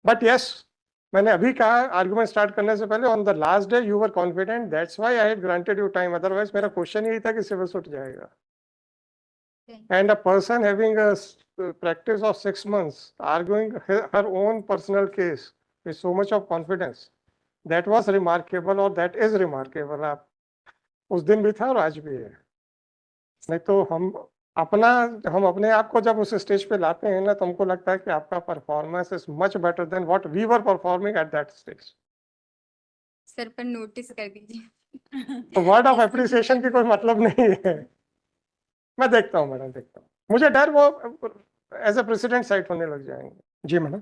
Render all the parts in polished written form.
But yes, मैंने अभी कहा आर्गुमेंट स्टार्ट करने से पहले, on the last day you were confident, that's why I had granted you time, otherwise मेरा क्वेश्चन यही था कि सिविल सूट जाएगा. And a person having a practice of 6 months arguing her own personal case with so much of confidence, that was remarkable, और that is remarkable. आप उस दिन भी था और आज भी है. नहीं तो हम अपने आप को जब उस स्टेज पे लाते हैं ना, तो हमको लगता है कि आपका performance is much better than what we were performing at that stage. Sir पर नोटिस कर दीजिए. तो वर्ड ऑफ एप्रिसिएशन की कोई मतलब नहीं है. मैं देखता हूँ मैडम, देखता हूँ. मुझे डर वो एज ए प्रेसिडेंट साइट होने लग जाएंगे. जी मैडम.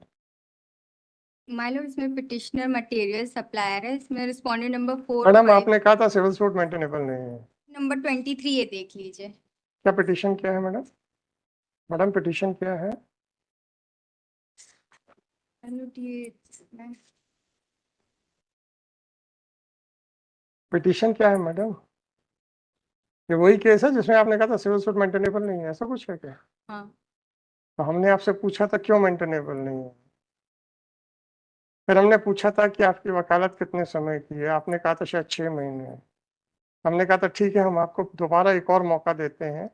माय लॉर्ड, इसमें पिटिशनर मटेरियल सप्लायर है, इसमें रिस्पोंडेंट नंबर 4 मैडम आपने कहा था सिविल सूट मेंटेनेबल नहीं है. नंबर 23 ये देख लीजिए. क्या पिटिशन क्या है मैडम? मैडम पिटिशन क्या है? पिटिशन क्या है मैडम? ये वही केस है जिसमें आपने कहा था सिविल सूट मेंटेनेबल नहीं है, ऐसा कुछ है क्या? हाँ. तो हमने आपसे पूछा था क्यों मेंटेनेबल नहीं है. फिर हमने पूछा था कि आपकी वकालत कितने समय की है, आपने कहा था शायद 6 महीने. हमने कहा था ठीक है, हम आपको दोबारा एक और मौका देते हैं,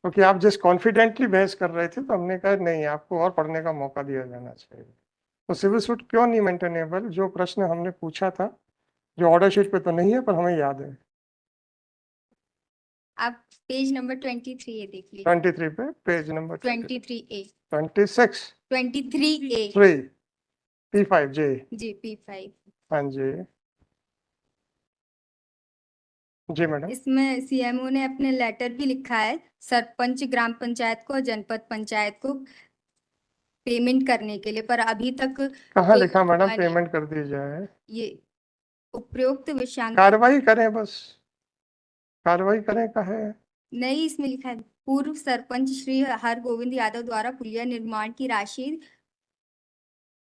क्योंकि आप जिस कॉन्फिडेंटली बहस कर रहे थे, तो हमने कहा नहीं, आपको और पढ़ने का मौका दिया जाना चाहिए. तो सिविल सूट क्यों नहीं मेंटेनेबल, जो प्रश्न हमने पूछा था, जो ऑर्डर शीट पे तो नहीं है पर हमें याद है. आप पेज नंबर 23 ये देख लीजिए. 23 पे, page number 23A 26 23A 3 P5 जी. जी P5. हाँ जी. जी मैडम. इसमें सीएमओ ने अपने लेटर भी लिखा है सरपंच ग्राम पंचायत को और जनपद पंचायत को पेमेंट करने के लिए, पर अभी तक कहाँ लिखा मैडम पेमेंट कर दी जाए? ये उपरोक्त विषयांक कार्रवाई करें, बस कार्रवाई करें का है. नहीं, इसमें लिखा है पूर्व सरपंच श्री हरगोविंद यादव द्वारा पुलिया निर्माण की राशि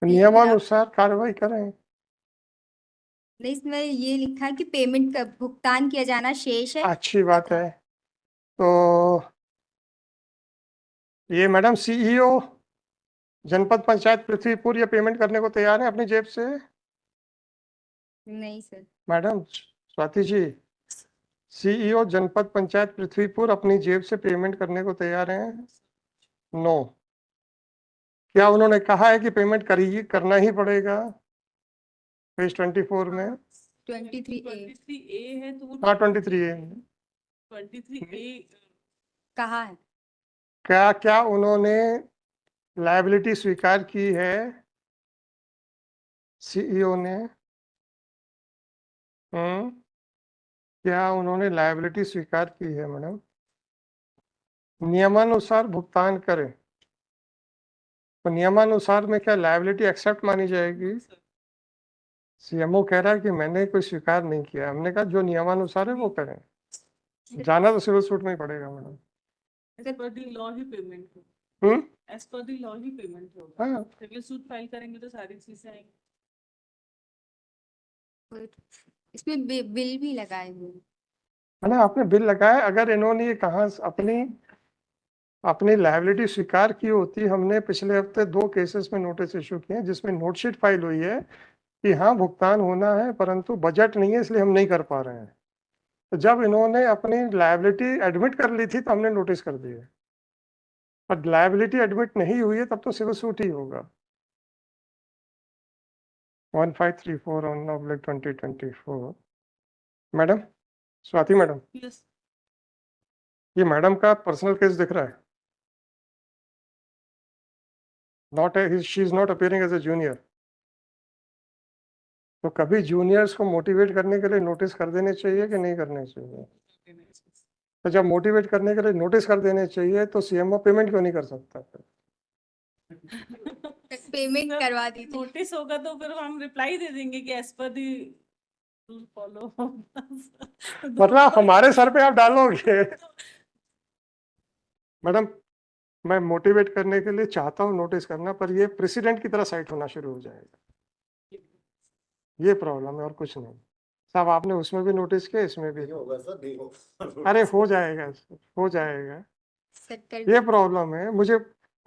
नियमानुसार कार्रवाई करें. नहीं, इसमें ये लिखा है कि पेमेंट का भुगतान किया जाना शेष है. अच्छी बात है. तो ये मैडम सीईओ जनपद पंचायत पृथ्वीपुर ये पेमेंट करने को तैयार है अपनी जेब से? नहीं sir. Madam Swati ji, CEO जनपद पंचायत पृथ्वीपुर अपनी जेब से पेमेंट करने को तैयार हैं? नो. क्या उन्होंने कहा है कि पेमेंट करना ही पड़ेगा? पेज 24 में 23A है तो हाँ 23A 23A कहा है. क्या क्या उन्होंने लायबिलिटी स्वीकार की है सीईओ ने? क्या उन्होंने लायबिलिटी स्वीकार की है मैडम? नियमानुसार भुगतान करें, तो नियमानुसार में क्या लायबिलिटी एक्सेप्ट मानी जाएगी? सीएमओ कह रहा है कि मैंने कोई स्वीकार नहीं किया. हमने कहा जो नियमानुसार है वो करें. जाना तो सिविल सूट में ही पड़ेगा madam. As per the law ही पेमेंट हो. एज पर द लॉ ही पेमेंट होगा. हाँ. सिविल सूट फाइल करेंगे तो सारी चीजें आएंगी. इसमें बिल भी लगाए हुए है ना, आपने बिल लगाया. अगर इन्होंने ये कहा अपनी लायबिलिटी स्वीकार की होती, हमने पिछले हफ्ते 2 केसेस में नोटिस इशू किए जिसमें नोटशीट फाइल हुई है कि हाँ भुगतान होना है, परंतु बजट नहीं है इसलिए हम नहीं कर पा रहे हैं. तो जब इन्होंने अपनी लायबिलिटी एडमिट कर ली थी तो हमने नोटिस कर दिए, पर लायबिलिटी एडमिट नहीं हुई है तब तो सिविल सूट ही होगा. 1534/2024. Madam Swati madam, yes. ये मैडम का पर्सनल केस दिख रहा है. She is not appearing as a junior. तो कभी जूनियर्स को मोटिवेट करने के लिए नोटिस कर देने चाहिए कि नहीं करने चाहिए? तो जब मोटिवेट करने के लिए नोटिस कर देने चाहिए तो सीएमओ पेमेंट क्यों नहीं कर सकता? पेमेंट करवा दी. नोटिस होगा तो फिर हम रिप्लाई दे देंगे कि एज पर दी फॉलो. मतलब हमारे सर पे आप डालोगे? मैडम मैं मोटिवेट करने के लिए चाहता हूँ नोटिस करना, पर ये प्रेसिडेंट की तरह साइट होना शुरू हो जाएगा. ये प्रॉब्लम है और कुछ नहीं. साहब आपने उसमें भी नोटिस किया, इसमें भी होगा सर, नहीं होगा. अरे हो जाएगा, हो जाएगा. सेट कर ये प्रॉब्लम है. मुझे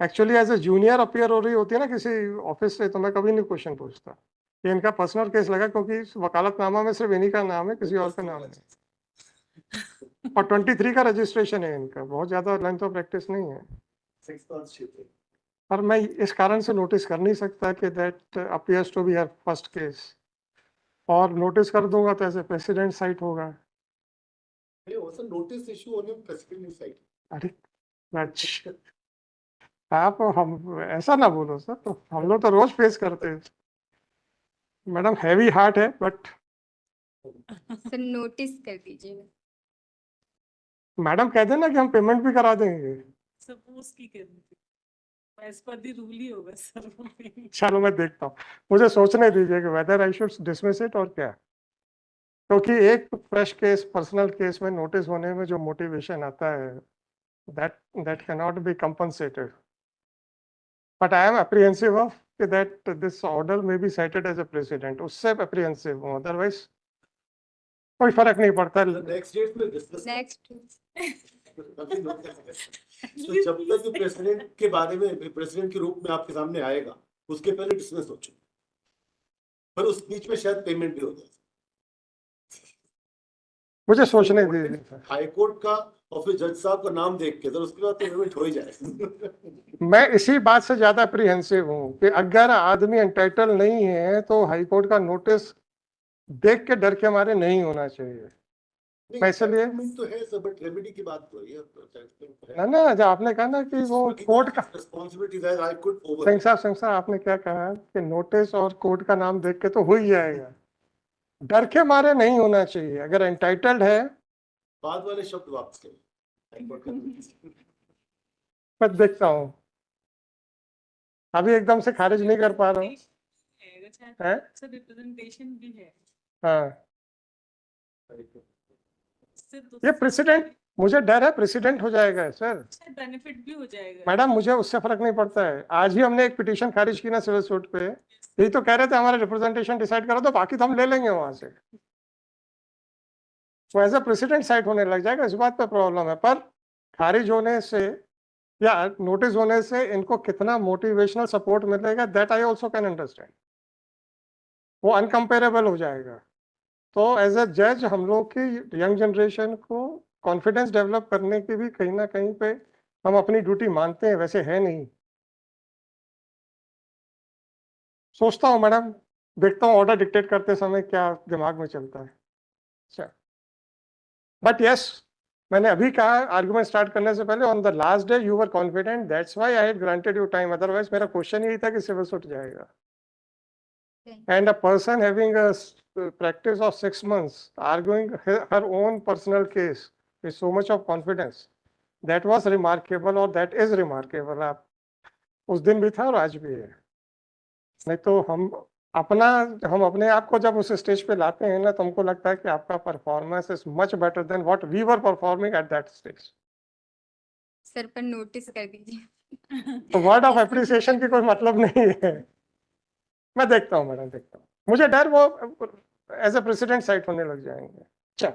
actually as a junior appear हो रही होती है ना किसी ऑफिस से, तो मैं कभी नहीं क्वेश्चन पूछता। ये इनका पर्सनल केस लगा क्योंकि वकालतनामा में सिर्फ इन्हीं का नाम है, किसी और का नाम नहीं। और 23 का रजिस्ट्रेशन है इनका, बहुत ज्यादा लेंथ ऑफ प्रैक्टिस नहीं है। 6 months shipping. पर मैं इस कारण से नोटिस कर नहीं सकता कि that appears to be her first case, और नोटिस कर दूंगा तो ऐसे प्रेसिडेंट साइट होगा। Hey, also notice issue on your precedent side. अरे अच्छा, आप हम ऐसा ना बोलो सर, तो हम लोग तो रोज फेस करते हैं मैडम, हैवी हार्ट है बट सर नोटिस कर दीजिए। मैडम कह देना कि हम पेमेंट भी करा देंगे। सपोज की करनी थी, एज पर दी रूल ही होगा सर। चलो मैं देखता हूँ, मुझे सोचने दीजिए कि whether I should dismiss it और क्या, क्योंकि एक फ्रेश केस, पर्सनल केस में नोटिस होने में जो मोटिवेशन आता है, that cannot be compensated. But I am apprehensive of that this order may be cited as a precedent. उससे apprehensive हूँ, otherwise कोई फर्क नहीं पड़ता। The next date में discuss. नेक्स्ट अभी note करेंगे. So जब तक ये प्रेसिडेंट के बारे में, प्रेसिडेंट के रूप में आपके सामने आएगा, उसके पहले डिसमिस हो चुका, पर उस बीच में शायद पेमेंट भी हो जाए। मुझे सोचने दीजिए। हाई कोर्ट का और फिर जज साहब का नाम देख के, तो उसके बाद तो पेमेंट हो ही जाए। मैं इसी बात से ज्यादा अप्रीहेंसिव हूँ कि अगर आदमी एंटाइटल नहीं है तो हाई कोर्ट का नोटिस देख के डर के मारे नहीं होना चाहिए। मैं इसलिए तो है सर, बट रेमेडी की बात तो है ना ना, जब आपने कहा ना कि वो कोर्ट का रिस्पांसिबिलिटी है, आई कुड ओवर। सिंह साहब आपने क्या कहा कि नोटिस और कोर्ट का नाम देख के तो हो ही जाएगा, डर के मारे नहीं होना चाहिए। अगर एंटाइटल्ड है, बाद वाले शब्द वापस करें। मैं देखता हूँ, अभी एकदम से खारिज नहीं कर पा रहा हूँ। हैं? सर रिप्रेजेंटेशन भी है हाँ, सर, ये प्रेसिडेंट, मुझे डर है प्रेसिडेंट हो जाएगा सर। बेनिफिट भी हो जाएगा। मैडम मुझे उससे फर्क नहीं पड़ता है। आज ही हमने एक पिटीशन खारिज की ना सिविल सूट पे, यही तो कह रहे थे हमारा रिप्रेजेंटेशन डिसाइड करो, तो बाकी तो हम ले लेंगे वहां से। वो एज ए प्रेसिडेंट साइट होने लग जाएगा, इस बात पे प्रॉब्लम है। पर खारिज होने से या नोटिस होने से इनको कितना मोटिवेशनल सपोर्ट मिलेगा, that I also can understand. वो अनकंपेरेबल हो जाएगा। तो एज ए जज हम लोग की यंग जनरेशन को कॉन्फिडेंस डेवलप करने की भी कहीं ना कहीं पे हम अपनी ड्यूटी मानते हैं, वैसे है नहीं। सोचता हूँ मैडम, देखता हूँ ऑर्डर डिक्टेट करते समय क्या दिमाग में चलता है। अच्छा, बट यस, मैंने अभी कहा आर्गुमेंट स्टार्ट करने से पहले, on the last day you were confident, that's why I had granted you time, otherwise मेरा क्वेश्चन यही था कि सिविल सूट जाएगा। And a person having a practice of 6 months arguing her own personal case with so much of confidence, that was remarkable, और that is remarkable। आप उस दिन भी था और आज भी है। नहीं तो हम अपने आप को जब उस स्टेज पे लाते हैं ना, तो हमको लगता है कि आपका performance is much better than what we were performing at that stage. Sir पर नोटिस कर दीजिए। तो वर्ड ऑफ एप्रिसिएशन की कोई मतलब नहीं है। मैं देखता हूँ मैडम, देखता हूँ, मुझे डर वो एज ए प्रेसिडेंट साइट होने लग जाएंगे। चल।